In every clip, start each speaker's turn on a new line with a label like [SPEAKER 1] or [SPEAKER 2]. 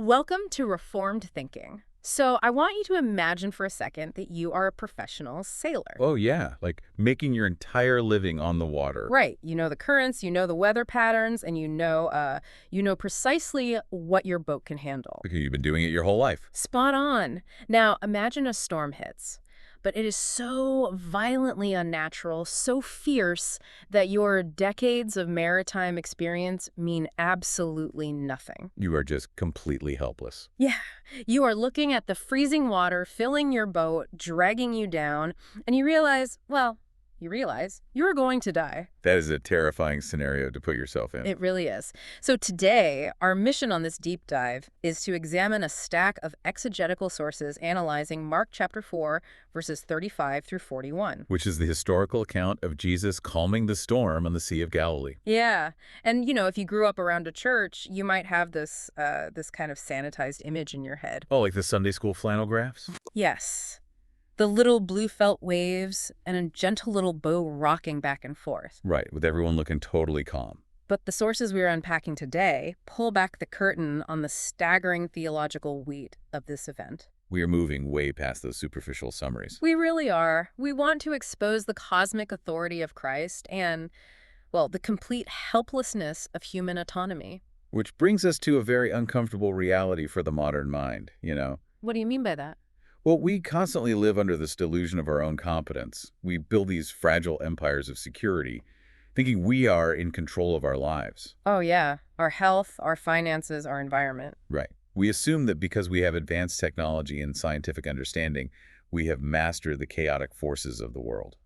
[SPEAKER 1] Welcome to Reformed Thinking. So, I want you to imagine for a second that you are a professional sailor.
[SPEAKER 2] Oh, yeah, like making your entire living on the water.
[SPEAKER 1] Right. You know the currents, you know the weather patterns, and you know precisely what your boat can handle.
[SPEAKER 2] Because you've been doing it your whole life.
[SPEAKER 1] Spot on. Now, imagine a storm hits, but it is so violently unnatural, so fierce that your decades of maritime experience mean absolutely nothing.
[SPEAKER 2] You are just completely helpless.
[SPEAKER 1] Yeah, you are looking at the freezing water filling your boat, dragging you down, and you realize you're going to die.
[SPEAKER 2] That is a terrifying scenario to put yourself in.
[SPEAKER 1] It really is. So today, our mission on this deep dive is to examine a stack of exegetical sources analyzing Mark chapter 4, verses 35 through 41.
[SPEAKER 2] Which is the historical account of Jesus calming the storm on the Sea of Galilee.
[SPEAKER 1] Yeah. And, if you grew up around a church, you might have this kind of sanitized image in your head.
[SPEAKER 2] Oh, like the Sunday school flannel graphs?
[SPEAKER 1] Yes. The little blue felt waves and a gentle little bow rocking back and forth.
[SPEAKER 2] Right, with everyone looking totally calm.
[SPEAKER 1] But the sources we are unpacking today pull back the curtain on the staggering theological weight of this event.
[SPEAKER 2] We are moving way past those superficial summaries.
[SPEAKER 1] We really are. We want to expose the cosmic authority of Christ and, the complete helplessness of human autonomy.
[SPEAKER 2] Which brings us to a very uncomfortable reality for the modern mind,
[SPEAKER 1] What do you mean by that?
[SPEAKER 2] Well, we constantly live under this delusion of our own competence. We build these fragile empires of security, thinking we are in control of our lives.
[SPEAKER 1] Oh, yeah. Our health, our finances, our environment.
[SPEAKER 2] Right. We assume that because we have advanced technology and scientific understanding, we have mastered the chaotic forces of the world.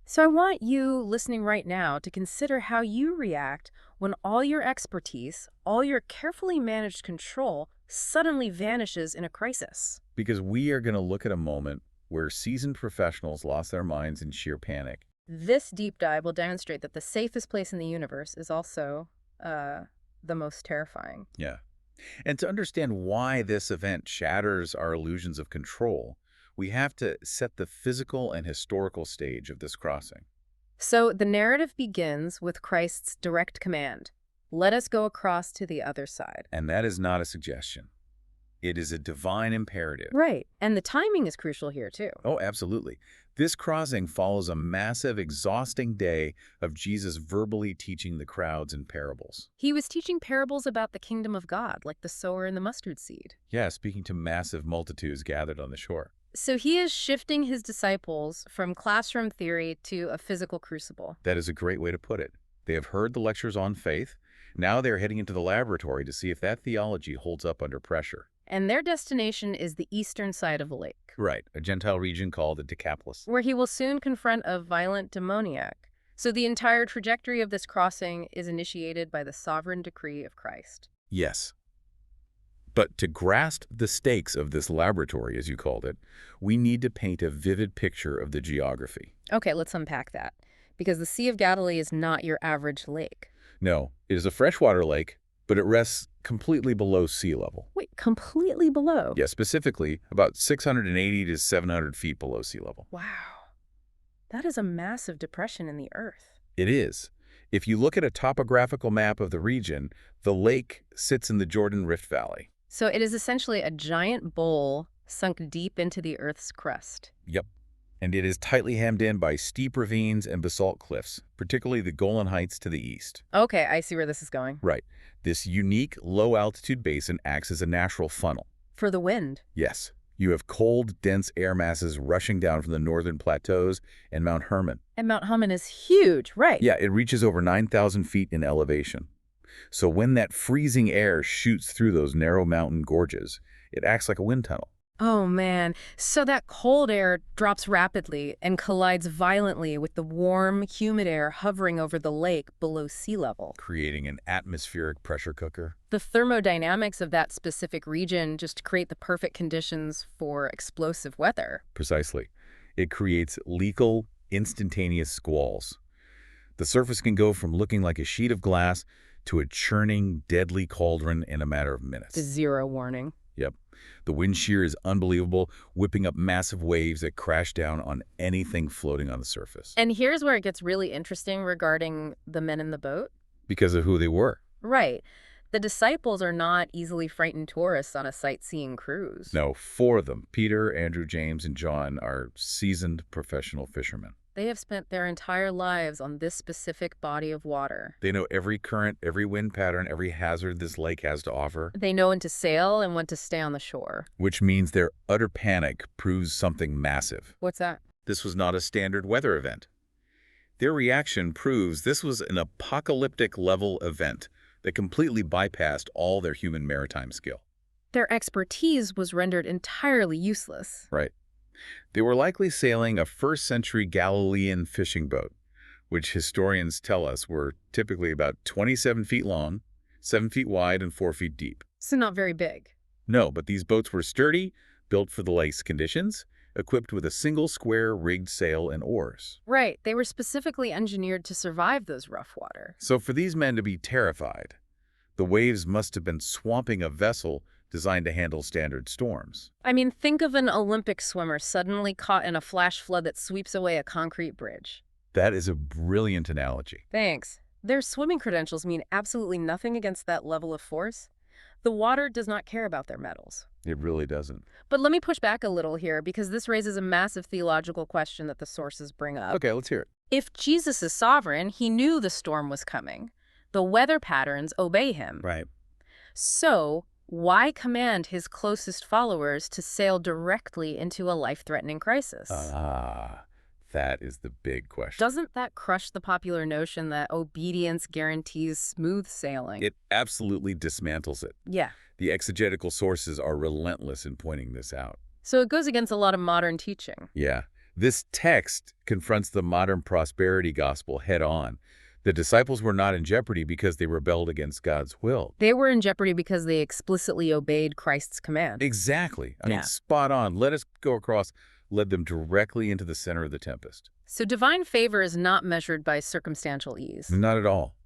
[SPEAKER 1] So I want you listening right now to consider how you react when all your expertise, all your carefully managed control suddenly vanishes in a crisis.
[SPEAKER 2] Because we are going to look at a moment where seasoned professionals lost their minds in sheer panic.
[SPEAKER 1] This deep dive will demonstrate that the safest place in the universe is also the most terrifying.
[SPEAKER 2] Yeah. And to understand why this event shatters our illusions of control, we have to set the physical and historical stage of this crossing.
[SPEAKER 1] So the narrative begins with Christ's direct command. Let us go across to the other side.
[SPEAKER 2] And that is not a suggestion. It is a divine imperative.
[SPEAKER 1] Right. And the timing is crucial here, too.
[SPEAKER 2] Oh, absolutely. This crossing follows a massive, exhausting day of Jesus verbally teaching the crowds in parables.
[SPEAKER 1] He was teaching parables about the kingdom of God, like the sower and the mustard seed.
[SPEAKER 2] Yeah, speaking to massive multitudes gathered on the shore.
[SPEAKER 1] So he is shifting his disciples from classroom theory to a physical crucible.
[SPEAKER 2] That is a great way to put it. They have heard the lectures on faith. Now they're heading into the laboratory to see if that theology holds up under pressure.
[SPEAKER 1] And their destination is the eastern side of the lake.
[SPEAKER 2] Right, a Gentile region called the Decapolis.
[SPEAKER 1] Where he will soon confront a violent demoniac. So the entire trajectory of this crossing is initiated by the sovereign decree of Christ.
[SPEAKER 2] Yes. But to grasp the stakes of this laboratory, as you called it, we need to paint a vivid picture of the geography.
[SPEAKER 1] Okay, let's unpack that. Because the Sea of Galilee is not your average lake.
[SPEAKER 2] No, it is a freshwater lake, but it rests completely below sea level.
[SPEAKER 1] Wait, completely below?
[SPEAKER 2] Yeah, specifically about 680 to 700 feet below sea level.
[SPEAKER 1] Wow. That is a massive depression in the earth.
[SPEAKER 2] It is. If you look at a topographical map of the region, the lake sits in the Jordan Rift Valley.
[SPEAKER 1] So it is essentially a giant bowl sunk deep into the Earth's crust.
[SPEAKER 2] Yep. And it is tightly hemmed in by steep ravines and basalt cliffs, particularly the Golan Heights to the east.
[SPEAKER 1] Okay, I see where this is going.
[SPEAKER 2] Right. This unique low-altitude basin acts as a natural funnel.
[SPEAKER 1] For the wind.
[SPEAKER 2] Yes. You have cold, dense air masses rushing down from the northern plateaus and Mount Hermon.
[SPEAKER 1] And Mount Hermon is huge, right?
[SPEAKER 2] Yeah, it reaches over 9,000 feet in elevation. So when that freezing air shoots through those narrow mountain gorges, it acts like a wind tunnel.
[SPEAKER 1] Oh, man. So that cold air drops rapidly and collides violently with the warm, humid air hovering over the lake below sea level,
[SPEAKER 2] creating an atmospheric pressure cooker.
[SPEAKER 1] The thermodynamics of that specific region just create the perfect conditions for explosive weather.
[SPEAKER 2] Precisely. It creates lethal, instantaneous squalls. The surface can go from looking like a sheet of glass to a churning, deadly cauldron in a matter of minutes.
[SPEAKER 1] Zero warning.
[SPEAKER 2] Yep. The wind shear is unbelievable, whipping up massive waves that crash down on anything floating on the surface.
[SPEAKER 1] And here's where it gets really interesting regarding the men in the boat.
[SPEAKER 2] Because of who they were.
[SPEAKER 1] Right. The disciples are not easily frightened tourists on a sightseeing cruise.
[SPEAKER 2] No, four of them, Peter, Andrew, James, and John, are seasoned professional fishermen.
[SPEAKER 1] They have spent their entire lives on this specific body of water.
[SPEAKER 2] They know every current, every wind pattern, every hazard this lake has to offer.
[SPEAKER 1] They know when to sail and when to stay on the shore.
[SPEAKER 2] Which means their utter panic proves something massive.
[SPEAKER 1] What's that?
[SPEAKER 2] This was not a standard weather event. Their reaction proves this was an apocalyptic-level event that completely bypassed all their human maritime skill.
[SPEAKER 1] Their expertise was rendered entirely useless.
[SPEAKER 2] Right. They were likely sailing a first-century Galilean fishing boat, which historians tell us were typically about 27 feet long, 7 feet wide, and 4 feet deep.
[SPEAKER 1] So not very big.
[SPEAKER 2] No, but these boats were sturdy, built for the lake's conditions, equipped with a single square rigged sail and oars.
[SPEAKER 1] Right. They were specifically engineered to survive those rough water.
[SPEAKER 2] So for these men to be terrified, the waves must have been swamping a vessel designed to handle standard storms.
[SPEAKER 1] I mean, think of an Olympic swimmer suddenly caught in a flash flood that sweeps away a concrete bridge.
[SPEAKER 2] That is a brilliant analogy.
[SPEAKER 1] Thanks. Their swimming credentials mean absolutely nothing against that level of force. The water does not care about their metals.
[SPEAKER 2] It really doesn't.
[SPEAKER 1] But let me push back a little here, because this raises a massive theological question that the sources bring up.
[SPEAKER 2] Okay, let's hear it.
[SPEAKER 1] If Jesus is sovereign, he knew the storm was coming. The weather patterns obey him.
[SPEAKER 2] Right.
[SPEAKER 1] So, why command his closest followers to sail directly into a life-threatening crisis?
[SPEAKER 2] That is the big question.
[SPEAKER 1] Doesn't that crush the popular notion that obedience guarantees smooth sailing?
[SPEAKER 2] It absolutely dismantles it.
[SPEAKER 1] Yeah.
[SPEAKER 2] The exegetical sources are relentless in pointing this out.
[SPEAKER 1] So it goes against a lot of modern teaching.
[SPEAKER 2] Yeah. This text confronts the modern prosperity gospel head-on. The disciples were not in jeopardy because they rebelled against God's will.
[SPEAKER 1] They were in jeopardy because they explicitly obeyed Christ's command.
[SPEAKER 2] Exactly. I mean,
[SPEAKER 1] Yeah.
[SPEAKER 2] spot on. Let us go across, led them directly into the center of the tempest.
[SPEAKER 1] So divine favor is not measured by circumstantial ease.
[SPEAKER 2] Not at all.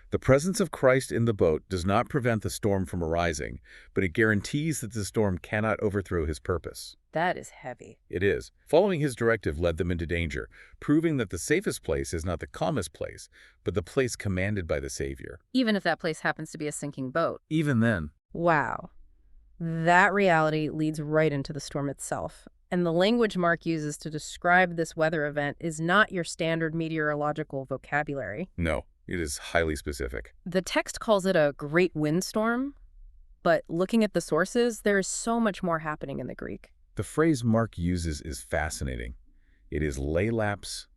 [SPEAKER 2] The presence of Christ in the boat does not prevent the storm from arising, but it guarantees that the storm cannot overthrow his purpose.
[SPEAKER 1] That is heavy.
[SPEAKER 2] It is. Following his directive led them into danger, proving that the safest place is not the calmest place, but the place commanded by the Savior.
[SPEAKER 1] Even if that place happens to be a sinking boat.
[SPEAKER 2] Even then.
[SPEAKER 1] Wow. That reality leads right into the storm itself. And the language Mark uses to describe this weather event is not your standard meteorological vocabulary.
[SPEAKER 2] No, it is highly specific.
[SPEAKER 1] The text calls it a great windstorm, but looking at the sources, there is so much more happening in the Greek.
[SPEAKER 2] The phrase Mark uses is fascinating. It is leilaps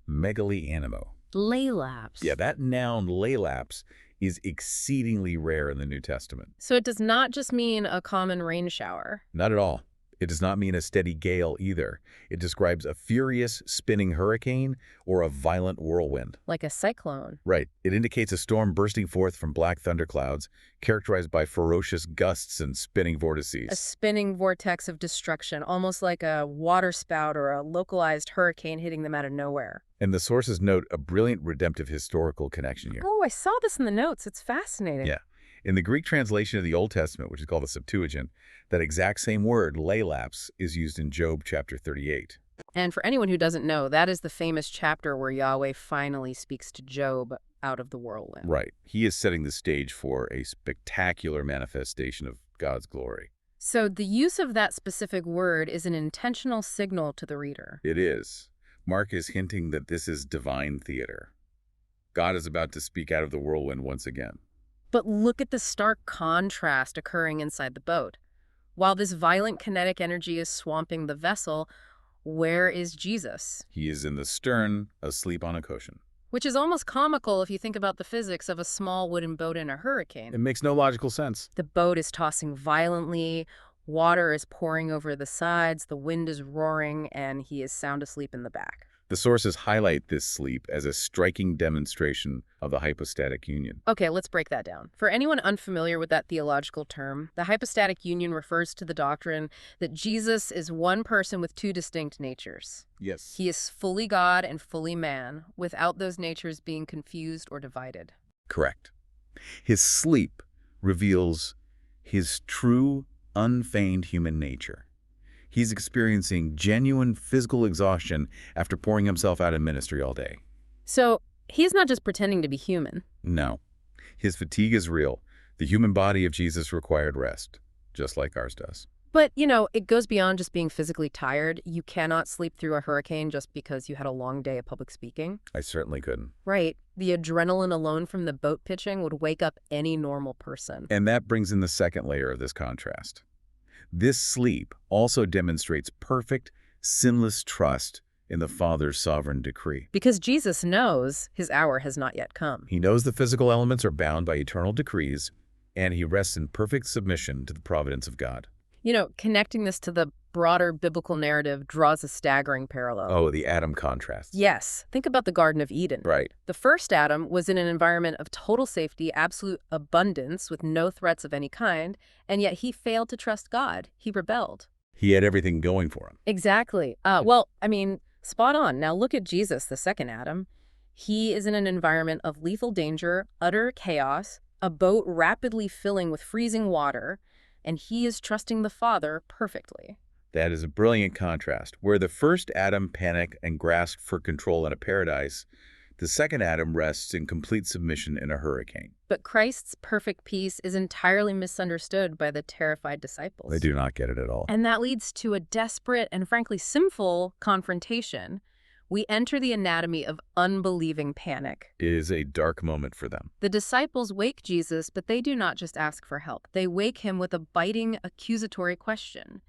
[SPEAKER 2] megali animo.
[SPEAKER 1] Leilaps.
[SPEAKER 2] Yeah, that noun leilaps is exceedingly rare in the New Testament.
[SPEAKER 1] So it does not just mean a common rain shower.
[SPEAKER 2] Not at all. It does not mean a steady gale either. It describes a furious, spinning hurricane or a violent whirlwind.
[SPEAKER 1] Like a cyclone.
[SPEAKER 2] Right. It indicates a storm bursting forth from black thunderclouds, characterized by ferocious gusts and spinning
[SPEAKER 1] A
[SPEAKER 2] vortices.
[SPEAKER 1] spinning vortex of destruction, almost like a waterspout or a localized hurricane hitting them out of nowhere.
[SPEAKER 2] And the sources note a brilliant redemptive historical connection here.
[SPEAKER 1] Oh, I saw this in the notes. It's fascinating.
[SPEAKER 2] Yeah. In the Greek translation of the Old Testament, which is called the Septuagint, that exact same word, leilaps, is used in Job chapter 38.
[SPEAKER 1] And for anyone who doesn't know, that is the famous chapter where Yahweh finally speaks to Job out of the whirlwind.
[SPEAKER 2] Right. He is setting the stage for a spectacular manifestation of God's glory.
[SPEAKER 1] So the use of that specific word is an intentional signal to the reader.
[SPEAKER 2] It is. Mark is hinting that this is divine theater. God is about to speak out of the whirlwind once again.
[SPEAKER 1] But look at the stark contrast occurring inside the boat. While this violent kinetic energy is swamping the vessel, where is Jesus?
[SPEAKER 2] He is in the stern, asleep on a cushion.
[SPEAKER 1] Which is almost comical if you think about the physics of a small wooden boat in a hurricane.
[SPEAKER 2] It makes no logical sense.
[SPEAKER 1] The boat is tossing violently, water is pouring over the sides, the wind is roaring, and he is sound asleep in the back.
[SPEAKER 2] The sources highlight this sleep as a striking demonstration of the hypostatic union.
[SPEAKER 1] Okay, let's break that down. For anyone unfamiliar with that theological term, the hypostatic union refers to the doctrine that Jesus is one person with two distinct natures.
[SPEAKER 2] Yes.
[SPEAKER 1] He is fully God and fully man, without those natures being confused or divided.
[SPEAKER 2] Correct. His sleep reveals his true, unfeigned human nature. He's experiencing genuine physical exhaustion after pouring himself out in ministry all day.
[SPEAKER 1] So, he's not just pretending to be human.
[SPEAKER 2] No. His fatigue is real. The human body of Jesus required rest, just like ours does.
[SPEAKER 1] But, it goes beyond just being physically tired. You cannot sleep through a hurricane just because you had a long day of public speaking.
[SPEAKER 2] I certainly couldn't.
[SPEAKER 1] Right. The adrenaline alone from the boat pitching would wake up any normal person.
[SPEAKER 2] And that brings in the second layer of this contrast. This sleep also demonstrates perfect, sinless trust in the Father's sovereign decree.
[SPEAKER 1] Because Jesus knows his hour has not yet come.
[SPEAKER 2] He knows the physical elements are bound by eternal decrees, and he rests in perfect submission to the providence of God.
[SPEAKER 1] Connecting this to the broader biblical narrative draws a staggering parallel.
[SPEAKER 2] Oh, the Adam contrast.
[SPEAKER 1] Yes. Think about the Garden of Eden.
[SPEAKER 2] Right.
[SPEAKER 1] The first Adam was in an environment of total safety, absolute abundance, with no threats of any kind, and yet he failed to trust God. He rebelled.
[SPEAKER 2] He had everything going for him.
[SPEAKER 1] Exactly. Spot on. Now look at Jesus, the second Adam. He is in an environment of lethal danger, utter chaos, a boat rapidly filling with freezing water, and he is trusting the Father perfectly.
[SPEAKER 2] That is a brilliant contrast. Where the first Adam panicked and grasped for control in a paradise, the second Adam rests in complete submission in a hurricane.
[SPEAKER 1] But Christ's perfect peace is entirely misunderstood by the terrified disciples.
[SPEAKER 2] They do not get it at all.
[SPEAKER 1] And that leads to a desperate and frankly sinful confrontation. We enter the anatomy of unbelieving panic.
[SPEAKER 2] It is a dark moment for them.
[SPEAKER 1] The disciples wake Jesus, but they do not just ask for help. They wake him with a biting, accusatory question.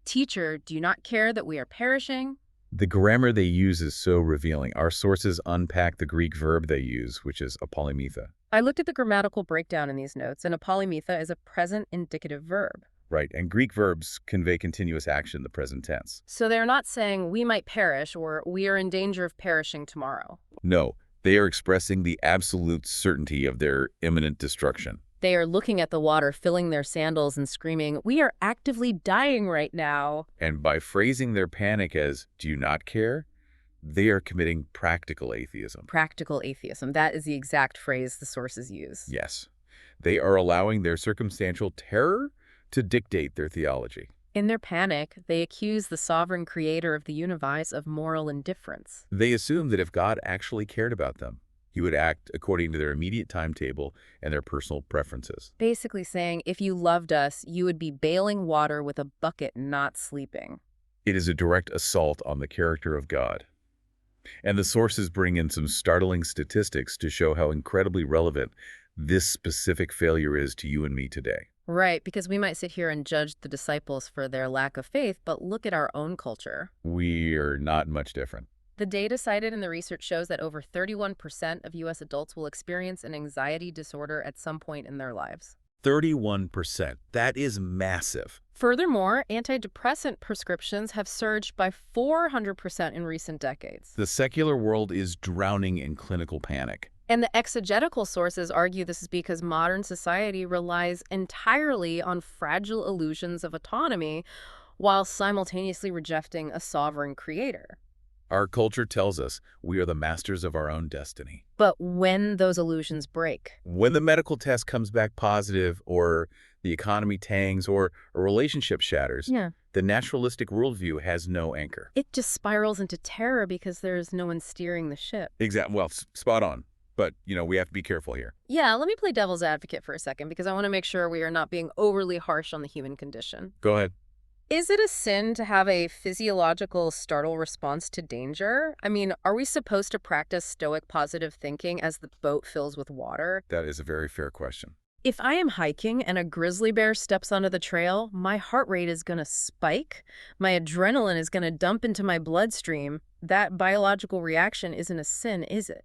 [SPEAKER 1] Teacher, do you not care that we are perishing?
[SPEAKER 2] The grammar they use is so revealing. Our sources unpack the Greek verb they use, which is apolymetha.
[SPEAKER 1] I looked at the grammatical breakdown in these notes, and apolymetha is a present indicative verb.
[SPEAKER 2] Right, and Greek verbs convey continuous action in the present tense.
[SPEAKER 1] So they're not saying we might perish or we are in danger of perishing tomorrow.
[SPEAKER 2] No, they are expressing the absolute certainty of their imminent destruction.
[SPEAKER 1] They are looking at the water, filling their sandals and screaming, we are actively dying right now.
[SPEAKER 2] And by phrasing their panic as, do you not care? They are committing practical atheism.
[SPEAKER 1] Practical atheism. That is the exact phrase the sources use.
[SPEAKER 2] Yes. They are allowing their circumstantial terror to dictate their theology.
[SPEAKER 1] In their panic, they accuse the sovereign creator of the universe of moral indifference.
[SPEAKER 2] They assume that if God actually cared about them, he would act according to their immediate timetable and their personal preferences.
[SPEAKER 1] Basically saying, if you loved us, you would be bailing water with a bucket, not sleeping.
[SPEAKER 2] It is a direct assault on the character of God. And the sources bring in some startling statistics to show how incredibly relevant this specific failure is to you and me today.
[SPEAKER 1] Right, because we might sit here and judge the disciples for their lack of faith, but look at our own culture.
[SPEAKER 2] We are not much different.
[SPEAKER 1] The data cited in the research shows that over 31% of U.S. adults will experience an anxiety disorder at some point in their lives.
[SPEAKER 2] 31%. That is massive.
[SPEAKER 1] Furthermore, antidepressant prescriptions have surged by 400% in recent decades.
[SPEAKER 2] The secular world is drowning in clinical panic.
[SPEAKER 1] And the exegetical sources argue this is because modern society relies entirely on fragile illusions of autonomy while simultaneously rejecting a sovereign creator.
[SPEAKER 2] Our culture tells us we are the masters of our own destiny.
[SPEAKER 1] But when those illusions break,
[SPEAKER 2] when the medical test comes back positive, or the economy tanks, or a relationship shatters, the naturalistic worldview has no anchor.
[SPEAKER 1] It just spirals into terror because there's no one steering the ship.
[SPEAKER 2] Exactly. Well, spot on. But, we have to be careful here.
[SPEAKER 1] Yeah, let me play devil's advocate for a second because I want to make sure we are not being overly harsh on the human condition.
[SPEAKER 2] Go ahead.
[SPEAKER 1] Is it a sin to have a physiological startle response to danger? I mean, are we supposed to practice stoic positive thinking as the boat fills with water?
[SPEAKER 2] That is a very fair question.
[SPEAKER 1] If I am hiking and a grizzly bear steps onto the trail, my heart rate is going to spike. My adrenaline is going to dump into my bloodstream. That biological reaction isn't a sin, is it?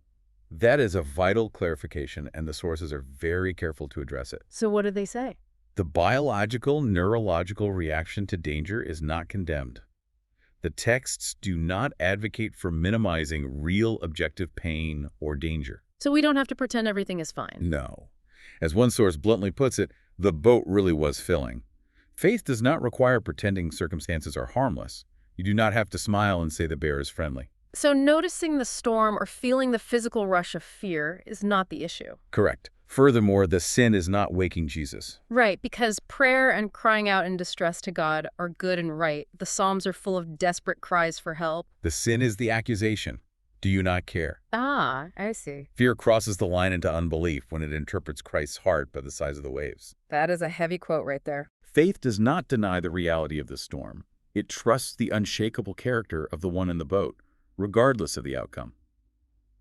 [SPEAKER 2] That is a vital clarification, and the sources are very careful to address it.
[SPEAKER 1] So what did they say?
[SPEAKER 2] The biological, neurological reaction to danger is not condemned. The texts do not advocate for minimizing real objective pain or danger.
[SPEAKER 1] So we don't have to pretend everything is fine.
[SPEAKER 2] No. As one source bluntly puts it, the boat really was filling. Faith does not require pretending circumstances are harmless. You do not have to smile and say the bear is friendly.
[SPEAKER 1] So noticing the storm or feeling the physical rush of fear is not the issue.
[SPEAKER 2] Correct. Furthermore, the sin is not waking Jesus.
[SPEAKER 1] Right, because prayer and crying out in distress to God are good and right. The Psalms are full of desperate cries for help.
[SPEAKER 2] The sin is the accusation. Do you not care?
[SPEAKER 1] Ah, I see.
[SPEAKER 2] Fear crosses the line into unbelief when it interprets Christ's heart by the size of the waves.
[SPEAKER 1] That is a heavy quote right there.
[SPEAKER 2] Faith does not deny the reality of the storm. It trusts the unshakable character of the one in the boat, regardless of the outcome.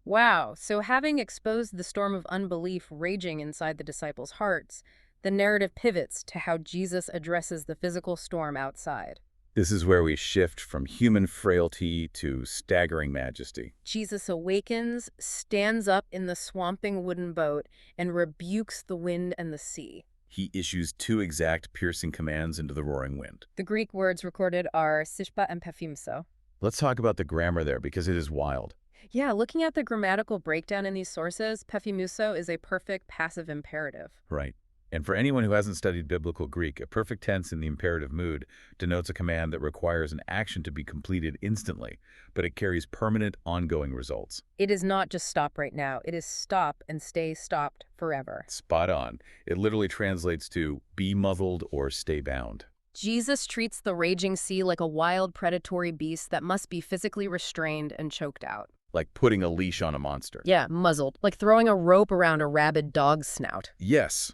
[SPEAKER 1] Wow, so having exposed the storm of unbelief raging inside the disciples' hearts, the narrative pivots to how Jesus addresses the physical storm outside.
[SPEAKER 2] This is where we shift from human frailty to staggering majesty.
[SPEAKER 1] Jesus awakens, stands up in the swamping wooden boat, and rebukes the wind and the sea.
[SPEAKER 2] He issues two exact piercing commands into the roaring wind.
[SPEAKER 1] The Greek words recorded are sishpa and pephimso.
[SPEAKER 2] Let's talk about the grammar there because it is wild.
[SPEAKER 1] Yeah, looking at the grammatical breakdown in these sources, pephimuso is a perfect passive imperative.
[SPEAKER 2] Right. And for anyone who hasn't studied biblical Greek, a perfect tense in the imperative mood denotes a command that requires an action to be completed instantly, but it carries permanent, ongoing results.
[SPEAKER 1] It is not just stop right now. It is stop and stay stopped forever.
[SPEAKER 2] Spot on. It literally translates to be muzzled or stay bound.
[SPEAKER 1] Jesus treats the raging sea like a wild predatory beast that must be physically restrained and choked out.
[SPEAKER 2] Like putting a leash on a monster.
[SPEAKER 1] Yeah, muzzled. Like throwing a rope around a rabid dog's snout.
[SPEAKER 2] Yes.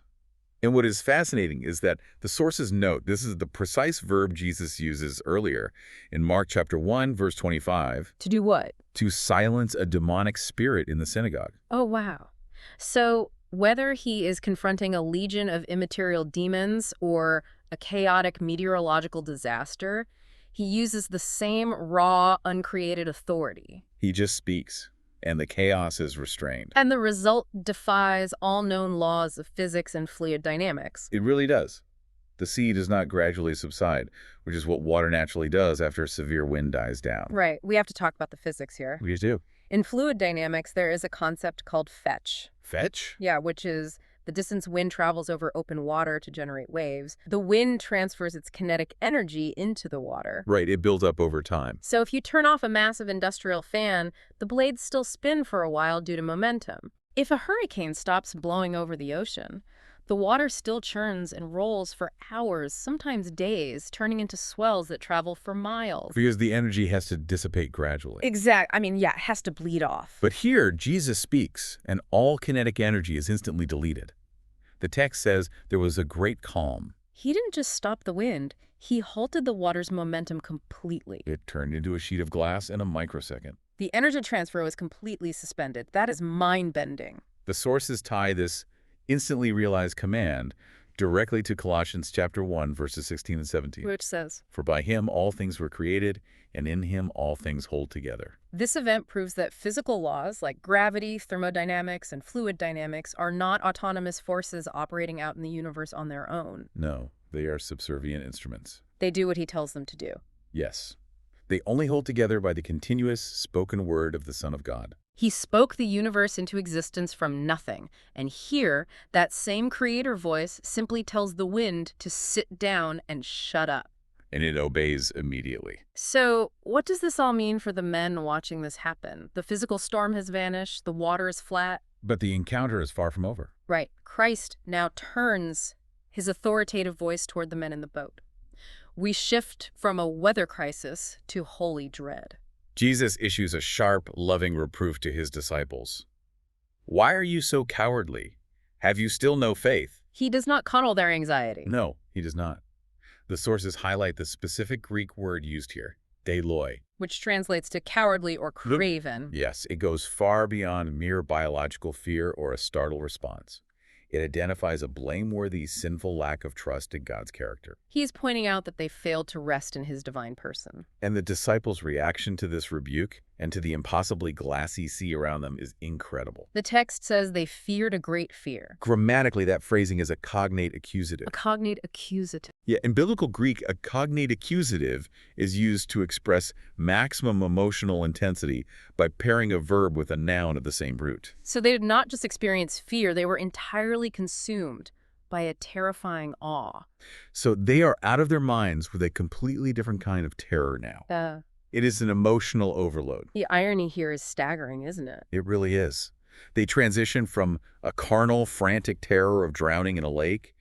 [SPEAKER 2] And what is fascinating is that the sources note this is the precise verb Jesus uses earlier in Mark chapter 1, verse 25.
[SPEAKER 1] To do what?
[SPEAKER 2] To silence a demonic spirit in the synagogue.
[SPEAKER 1] Oh, wow. So whether he is confronting a legion of immaterial demons or a chaotic meteorological disaster, he uses the same raw, uncreated authority.
[SPEAKER 2] He just speaks, and the chaos is restrained.
[SPEAKER 1] And the result defies all known laws of physics and fluid dynamics.
[SPEAKER 2] It really does. The sea does not gradually subside, which is what water naturally does after a severe wind dies down.
[SPEAKER 1] Right. We have to talk about the physics here.
[SPEAKER 2] We do.
[SPEAKER 1] In fluid dynamics, there is a concept called fetch.
[SPEAKER 2] Fetch?
[SPEAKER 1] Yeah, which is the distance wind travels over open water to generate waves. The wind transfers its kinetic energy into the water.
[SPEAKER 2] Right, it builds up over time.
[SPEAKER 1] So if you turn off a massive industrial fan, the blades still spin for a while due to momentum. If a hurricane stops blowing over the ocean, the water still churns and rolls for hours, sometimes days, turning into swells that travel for miles.
[SPEAKER 2] Because the energy has to dissipate gradually.
[SPEAKER 1] It has to bleed off.
[SPEAKER 2] But here, Jesus speaks, and all kinetic energy is instantly deleted. The text says there was a great calm.
[SPEAKER 1] He didn't just stop the wind, he halted the water's momentum completely.
[SPEAKER 2] It turned into a sheet of glass in a microsecond.
[SPEAKER 1] The energy transfer was completely suspended. That is mind-bending.
[SPEAKER 2] The sources tie this instantly realized command directly to Colossians chapter 1, verses 16 and 17.
[SPEAKER 1] Which says,
[SPEAKER 2] For by him all things were created, and in him all things hold together.
[SPEAKER 1] This event proves that physical laws like gravity, thermodynamics, and fluid dynamics are not autonomous forces operating out in the universe on their own.
[SPEAKER 2] No, they are subservient instruments.
[SPEAKER 1] They do what he tells them to do.
[SPEAKER 2] Yes. They only hold together by the continuous spoken word of the Son of God.
[SPEAKER 1] He spoke the universe into existence from nothing, and here, that same creator voice simply tells the wind to sit down and shut up.
[SPEAKER 2] And it obeys immediately.
[SPEAKER 1] So, what does this all mean for the men watching this happen? The physical storm has vanished, the water is flat.
[SPEAKER 2] But the encounter is far from over.
[SPEAKER 1] Right. Christ now turns his authoritative voice toward the men in the boat. We shift from a weather crisis to holy dread.
[SPEAKER 2] Jesus issues a sharp, loving reproof to his disciples. Why are you so cowardly? Have you still no faith?
[SPEAKER 1] He does not cuddle their anxiety.
[SPEAKER 2] No, he does not. The sources highlight the specific Greek word used here, deiloi.
[SPEAKER 1] Which translates to cowardly or craven.
[SPEAKER 2] Yes, it goes far beyond mere biological fear or a startled response. It identifies a blameworthy, sinful lack of trust in God's character.
[SPEAKER 1] He's pointing out that they failed to rest in his divine person.
[SPEAKER 2] And the disciples' reaction to this rebuke and to the impossibly glassy sea around them is incredible.
[SPEAKER 1] The text says they feared a great fear.
[SPEAKER 2] Grammatically, that phrasing is a cognate accusative.
[SPEAKER 1] A cognate accusative.
[SPEAKER 2] Yeah, in biblical Greek, a cognate accusative is used to express maximum emotional intensity by pairing a verb with a noun of the same root.
[SPEAKER 1] So they did not just experience fear, they were entirely consumed by a terrifying awe.
[SPEAKER 2] So they are out of their minds with a completely different kind of terror now. It is an emotional overload.
[SPEAKER 1] The irony here is staggering, isn't it?
[SPEAKER 2] It really is. They transition from a carnal, frantic terror of drowning in a lake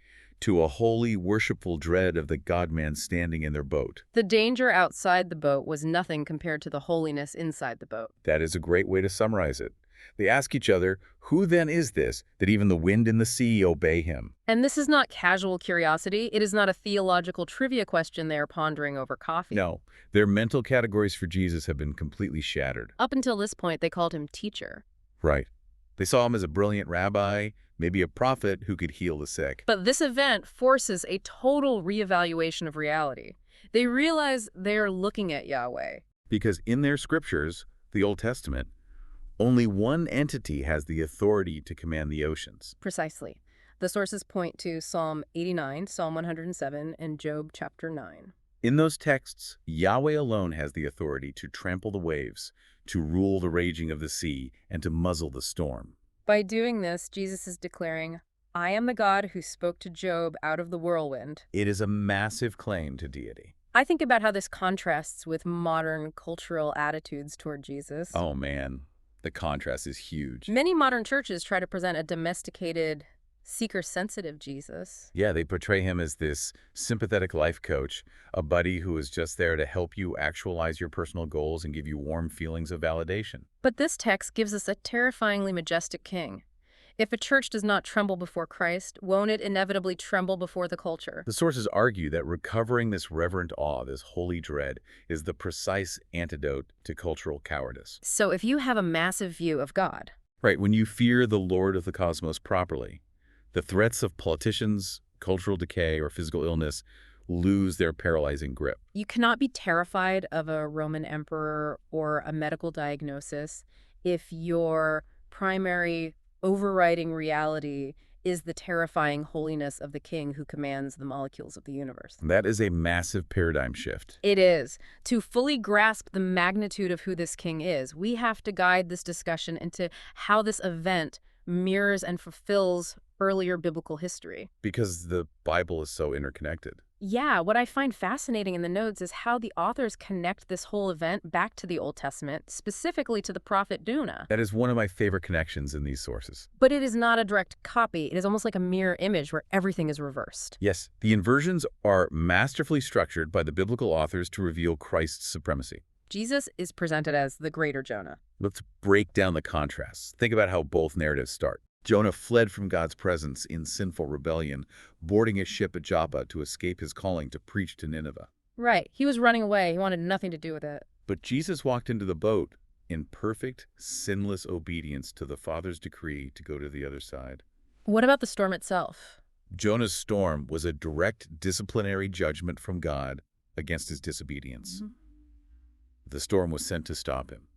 [SPEAKER 2] to a holy, worshipful dread of the God-man standing in their boat.
[SPEAKER 1] The danger outside the boat was nothing compared to the holiness inside the boat.
[SPEAKER 2] That is a great way to summarize it. They ask each other, who then is this, that even the wind and the sea obey him?
[SPEAKER 1] And this is not casual curiosity. It is not a theological trivia question they are pondering over coffee.
[SPEAKER 2] No, their mental categories for Jesus have been completely shattered.
[SPEAKER 1] Up until this point, they called him teacher.
[SPEAKER 2] Right. They saw him as a brilliant rabbi, maybe a prophet who could heal the sick.
[SPEAKER 1] But this event forces a total reevaluation of reality. They realize they are looking at Yahweh.
[SPEAKER 2] Because in their scriptures, the Old Testament, only one entity has the authority to command the oceans.
[SPEAKER 1] Precisely. The sources point to Psalm 89, Psalm 107, and Job chapter 9.
[SPEAKER 2] In those texts, Yahweh alone has the authority to trample the waves, to rule the raging of the sea, and to muzzle the storm.
[SPEAKER 1] By doing this, Jesus is declaring, I am the God who spoke to Job out of the whirlwind.
[SPEAKER 2] It is a massive claim to deity.
[SPEAKER 1] I think about how this contrasts with modern cultural attitudes toward Jesus.
[SPEAKER 2] Oh man, the contrast is huge.
[SPEAKER 1] Many modern churches try to present a domesticated, seeker-sensitive Jesus.
[SPEAKER 2] Yeah, they portray him as this sympathetic life coach, a buddy who is just there to help you actualize your personal goals and give you warm feelings of validation.
[SPEAKER 1] But this text gives us a terrifyingly majestic king. If a church does not tremble before Christ, won't it inevitably tremble before the culture?
[SPEAKER 2] The sources argue that recovering this reverent awe, this holy dread, is the precise antidote to cultural cowardice.
[SPEAKER 1] So if you have a massive view of God,
[SPEAKER 2] Right, when you fear the Lord of the cosmos properly, the threats of politicians, cultural decay, or physical illness lose their paralyzing grip.
[SPEAKER 1] you cannot be terrified of a Roman emperor or a medical diagnosis if your primary overriding reality is the terrifying holiness of the king who commands the molecules of the universe.
[SPEAKER 2] That is a massive paradigm shift.
[SPEAKER 1] It is. To fully grasp the magnitude of who this king is, we have to guide this discussion into how this event mirrors and fulfills earlier biblical history.
[SPEAKER 2] Because the Bible is so interconnected.
[SPEAKER 1] Yeah, what I find fascinating in the notes is how the authors connect this whole event back to the Old Testament, specifically to the prophet Jonah.
[SPEAKER 2] That is one of my favorite connections in these sources.
[SPEAKER 1] But it is not a direct copy. It is almost like a mirror image where everything is reversed.
[SPEAKER 2] Yes, the inversions are masterfully structured by the biblical authors to reveal Christ's supremacy.
[SPEAKER 1] Jesus is presented as the greater Jonah.
[SPEAKER 2] Let's break down the contrasts. Think about how both narratives start. Jonah fled from God's presence in sinful rebellion, boarding a ship at Joppa to escape his calling to preach to Nineveh.
[SPEAKER 1] Right. He was running away. He wanted nothing to do with it.
[SPEAKER 2] But Jesus walked into the boat in perfect, sinless obedience to the Father's decree to go to the other side.
[SPEAKER 1] What about the storm itself?
[SPEAKER 2] Jonah's storm was a direct disciplinary judgment from God against his disobedience. The storm was sent to stop him.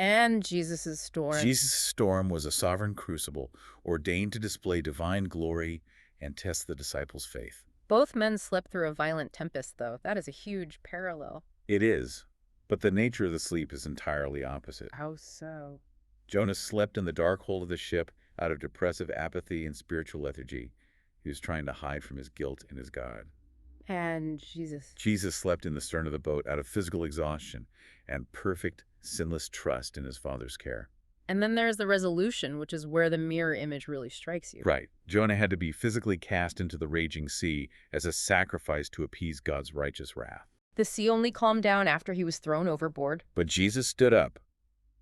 [SPEAKER 1] And Jesus' storm.
[SPEAKER 2] Jesus' storm was a sovereign crucible, ordained to display divine glory and test the disciples' faith.
[SPEAKER 1] Both men slept through a violent tempest, though. That is a huge parallel.
[SPEAKER 2] It is, but the nature of the sleep is entirely opposite.
[SPEAKER 1] How so?
[SPEAKER 2] Jonah slept in the dark hold of the ship out of depressive apathy and spiritual lethargy. He was trying to hide from his guilt and his God.
[SPEAKER 1] And Jesus.
[SPEAKER 2] Jesus slept in the stern of the boat out of physical exhaustion and perfect, sinless trust in his Father's care.
[SPEAKER 1] And then there's the resolution, which is where the mirror image really strikes you.
[SPEAKER 2] Right. Jonah had to be physically cast into the raging sea as a sacrifice to appease God's righteous wrath.
[SPEAKER 1] The sea only calmed down after he was thrown overboard.
[SPEAKER 2] But Jesus stood up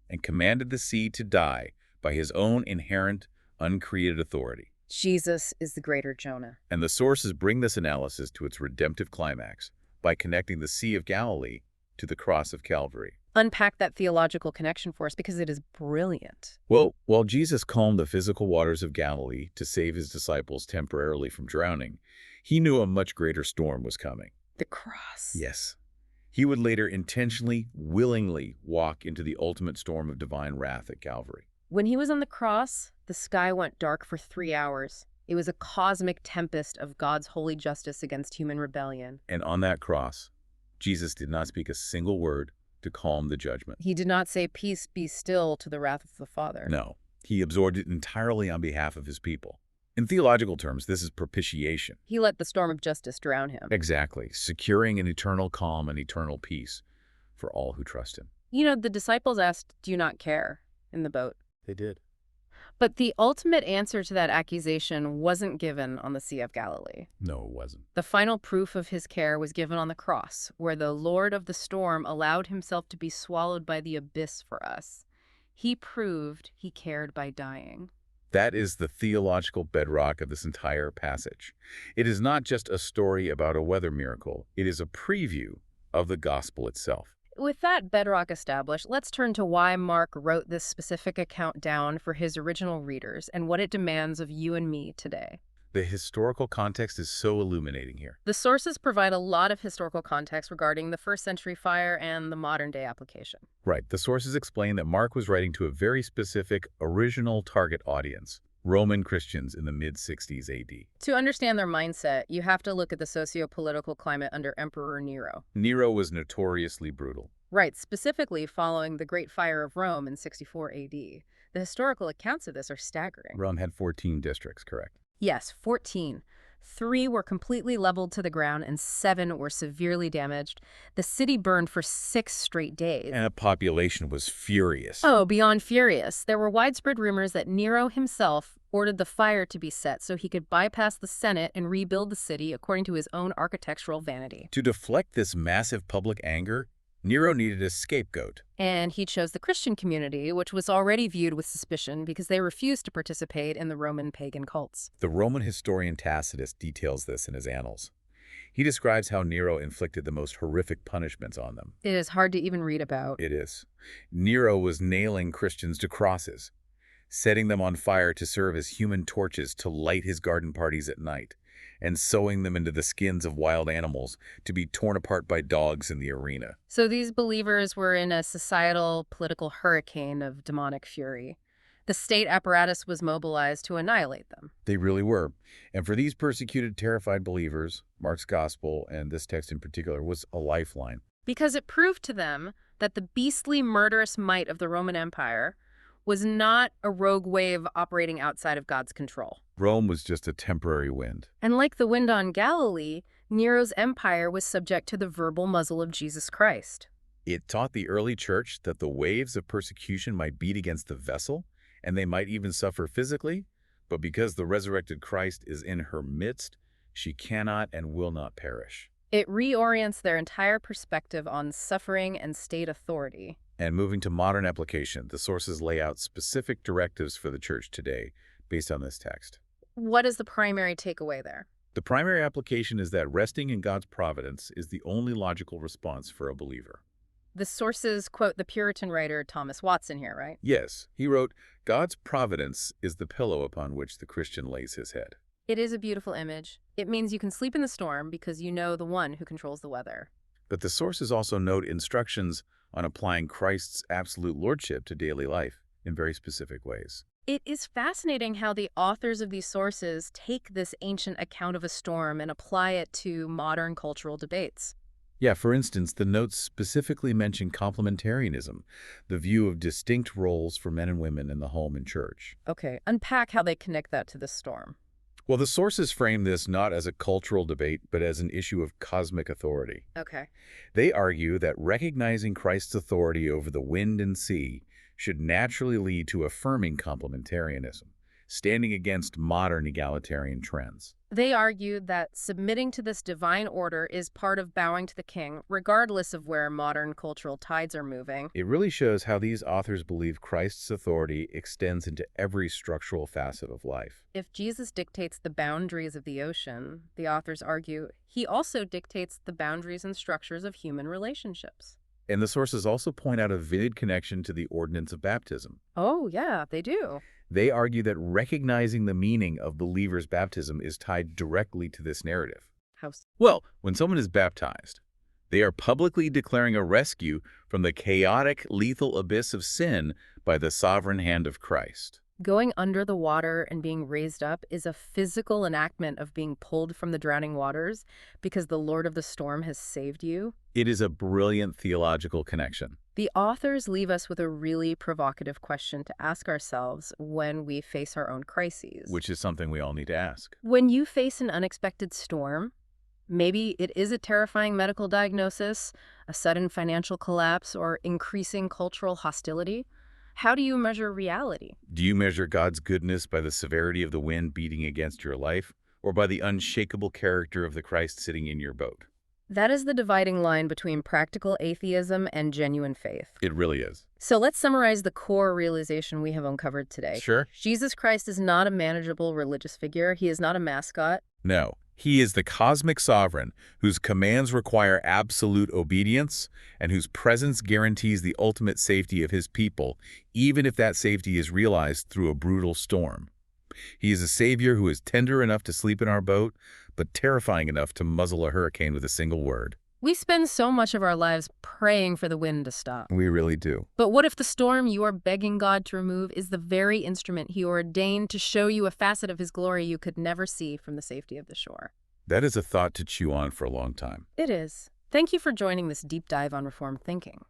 [SPEAKER 2] and commanded the sea to die by his own inherent, uncreated authority.
[SPEAKER 1] Jesus is the greater Jonah.
[SPEAKER 2] And the sources bring this analysis to its redemptive climax by connecting the Sea of Galilee to the cross of Calvary.
[SPEAKER 1] Unpack that theological connection for us because it is brilliant.
[SPEAKER 2] Well, while Jesus calmed the physical waters of Galilee to save his disciples temporarily from drowning, he knew a much greater storm was coming.
[SPEAKER 1] The cross.
[SPEAKER 2] Yes. He would later intentionally, willingly walk into the ultimate storm of divine wrath at Calvary.
[SPEAKER 1] When he was on the cross, the sky went dark for 3 hours. It was a cosmic tempest of God's holy justice against human rebellion.
[SPEAKER 2] And on that cross, Jesus did not speak a single word to calm the judgment.
[SPEAKER 1] He did not say, "Peace, be still," to the wrath of the Father.
[SPEAKER 2] No, he absorbed it entirely on behalf of his people. In theological terms, this is propitiation.
[SPEAKER 1] He let the storm of justice drown him.
[SPEAKER 2] Exactly, securing an eternal calm and eternal peace for all who trust him.
[SPEAKER 1] You know, the disciples asked, "Do you not care?" in the boat.
[SPEAKER 2] They did.
[SPEAKER 1] But the ultimate answer to that accusation wasn't given on the Sea of Galilee.
[SPEAKER 2] No, it wasn't.
[SPEAKER 1] The final proof of his care was given on the cross, where the Lord of the storm allowed himself to be swallowed by the abyss for us. He proved he cared by dying.
[SPEAKER 2] That is the theological bedrock of this entire passage. It is not just a story about a weather miracle. It is a preview of the gospel itself.
[SPEAKER 1] With that bedrock established, let's turn to why Mark wrote this specific account down for his original readers and what it demands of you and me today.
[SPEAKER 2] The historical context is so illuminating here.
[SPEAKER 1] The sources provide a lot of historical context regarding the first century fire and the modern day application.
[SPEAKER 2] Right. The sources explain that Mark was writing to a very specific original target audience, Roman Christians in the mid-60s AD.
[SPEAKER 1] To understand their mindset, you have to look at the socio-political climate under Emperor Nero.
[SPEAKER 2] Nero was notoriously brutal.
[SPEAKER 1] Right, specifically following the Great Fire of Rome in 64 AD. The historical accounts of this are staggering.
[SPEAKER 2] Rome had 14 districts, correct?
[SPEAKER 1] Yes, 14. 3 were completely leveled to the ground and 7 were severely damaged. The city burned for 6 straight days.
[SPEAKER 2] And the population was furious.
[SPEAKER 1] Oh, beyond furious. There were widespread rumors that Nero himself ordered the fire to be set so he could bypass the Senate and rebuild the city according to his own architectural vanity.
[SPEAKER 2] To deflect this massive public anger, Nero needed a scapegoat.
[SPEAKER 1] And he chose the Christian community, which was already viewed with suspicion because they refused to participate in the Roman pagan cults.
[SPEAKER 2] The Roman historian Tacitus details this in his annals. He describes how Nero inflicted the most horrific punishments on them.
[SPEAKER 1] It is hard to even read about.
[SPEAKER 2] It is. Nero was nailing Christians to crosses, setting them on fire to serve as human torches to light his garden parties at night, and sewing them into the skins of wild animals to be torn apart by dogs in the arena.
[SPEAKER 1] So these believers were in a societal, political hurricane of demonic fury. The state apparatus was mobilized to annihilate them.
[SPEAKER 2] They really were. And for these persecuted, terrified believers, Mark's gospel, and this text in particular, was a lifeline.
[SPEAKER 1] Because it proved to them that the beastly, murderous might of the Roman Empire was not a rogue wave operating outside of God's control.
[SPEAKER 2] Rome was just a temporary wind.
[SPEAKER 1] And like the wind on Galilee, Nero's empire was subject to the verbal muzzle of Jesus Christ.
[SPEAKER 2] It taught the early church that the waves of persecution might beat against the vessel, and they might even suffer physically, but because the resurrected Christ is in her midst, she cannot and will not perish.
[SPEAKER 1] It reorients their entire perspective on suffering and state authority.
[SPEAKER 2] And moving to modern application, the sources lay out specific directives for the church today based on this text.
[SPEAKER 1] What is the primary takeaway there?
[SPEAKER 2] The primary application is that resting in God's providence is the only logical response for a believer.
[SPEAKER 1] The sources quote the Puritan writer Thomas Watson here, right?
[SPEAKER 2] Yes, he wrote, "God's providence is the pillow upon which the Christian lays his head."
[SPEAKER 1] It is a beautiful image. It means you can sleep in the storm because you know the one who controls the weather.
[SPEAKER 2] But the sources also note instructions on applying Christ's absolute lordship to daily life in very specific ways.
[SPEAKER 1] It is fascinating how the authors of these sources take this ancient account of a storm and apply it to modern cultural debates.
[SPEAKER 2] Yeah, for instance, the notes specifically mention complementarianism, the view of distinct roles for men and women in the home and church.
[SPEAKER 1] Okay, unpack how they connect that to the storm.
[SPEAKER 2] Well, the sources frame this not as a cultural debate, but as an issue of cosmic authority.
[SPEAKER 1] Okay.
[SPEAKER 2] They argue that recognizing Christ's authority over the wind and sea should naturally lead to affirming complementarianism, standing against modern egalitarian trends.
[SPEAKER 1] They argued that submitting to this divine order is part of bowing to the king, regardless of where modern cultural tides are moving.
[SPEAKER 2] It really shows how these authors believe Christ's authority extends into every structural facet of life.
[SPEAKER 1] If Jesus dictates the boundaries of the ocean, the authors argue, he also dictates the boundaries and structures of human relationships.
[SPEAKER 2] And the sources also point out a vivid connection to the ordinance of baptism.
[SPEAKER 1] Oh, yeah, they do.
[SPEAKER 2] They argue that recognizing the meaning of believers' baptism is tied directly to this narrative. Well, when someone is baptized, they are publicly declaring a rescue from the chaotic, lethal abyss of sin by the sovereign hand of Christ.
[SPEAKER 1] Going under the water and being raised up is a physical enactment of being pulled from the drowning waters because the Lord of the storm has saved you.
[SPEAKER 2] It is a brilliant theological connection.
[SPEAKER 1] The authors leave us with a really provocative question to ask ourselves when we face our own crises.
[SPEAKER 2] Which is something we all need to ask.
[SPEAKER 1] When you face an unexpected storm, maybe it is a terrifying medical diagnosis, a sudden financial collapse, or increasing cultural hostility, How do you measure reality?
[SPEAKER 2] Do you measure God's goodness by the severity of the wind beating against your life, or by the unshakable character of the Christ sitting in your boat?
[SPEAKER 1] That is the dividing line between practical atheism and genuine faith.
[SPEAKER 2] It really is.
[SPEAKER 1] So let's summarize the core realization we have uncovered today.
[SPEAKER 2] Sure.
[SPEAKER 1] Jesus Christ is not a manageable religious figure. He is not a mascot.
[SPEAKER 2] No. He is the cosmic sovereign whose commands require absolute obedience and whose presence guarantees the ultimate safety of his people, even if that safety is realized through a brutal storm. He is a savior who is tender enough to sleep in our boat, but terrifying enough to muzzle a hurricane with a single word.
[SPEAKER 1] We spend so much of our lives praying for the wind to stop.
[SPEAKER 2] We really do.
[SPEAKER 1] But what if the storm you are begging God to remove is the very instrument he ordained to show you a facet of his glory you could never see from the safety of the shore?
[SPEAKER 2] That is a thought to chew on for a long time.
[SPEAKER 1] It is. Thank you for joining this deep dive on Reformed thinking.